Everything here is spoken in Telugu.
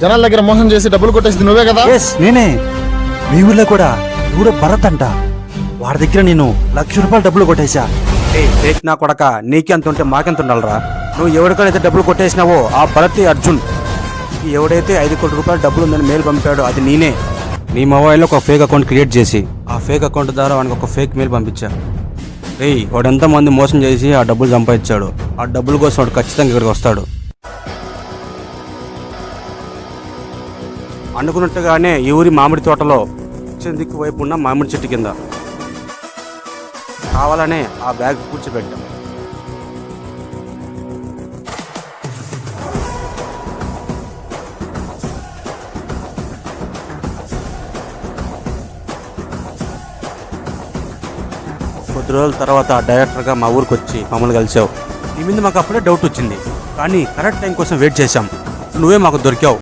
జనాల దగ్గర మోసం చేసి డబ్బులు కొట్టేసింది నువ్వే కదా? ఎస్ నేనే. మీ ఊళ్ళో కూడా ఎవడో భరత్ అంట, వాడి దగ్గర నేను ₹1,00,000 డబ్బులు కొట్టేశా. ఫేక్ నా కొడక, నీకెంత ఉంటే మాకెంత ఉండాలరా? నువ్వు ఎవరికైతే డబ్బులు కొట్టేసినావో ఆ భరత్ అర్జున్ ఎవడైతే ₹5 కోట్ల డబ్బులు ఉందని మెయిల్ పంపాడో అది నేనే. నీ మొబైల్లో ఒక ఫేక్ అకౌంట్ క్రియేట్ చేసి ఆ ఫేక్ అకౌంట్ ద్వారా వానికి ఒక ఫేక్ మెయిల్ పంపించా. వాడు ఎంతమంది మోసం చేసి ఆ డబ్బులు సంపాదించాడు. ఆ డబ్బుల కోసం వాడు ఖచ్చితంగా ఇక్కడికి వస్తాడు. అనుకున్నట్టుగానే ఈ ఊరి మామిడి తోటలో దిక్కు వైపు ఉన్న మామిడి చెట్టు కింద కావాలనే ఆ బ్యాగ్ కూర్చోబెట్టాం. కొద్ది రోజుల తర్వాత డైరెక్టర్గా మా ఊరికి వచ్చి మమ్మల్ని కలిసావు. నీ మీద మాకు అప్పుడే డౌట్ వచ్చింది, కానీ కరెక్ట్ టైం కోసం వెయిట్ చేశాం. నువ్వే మాకు దొరికావు.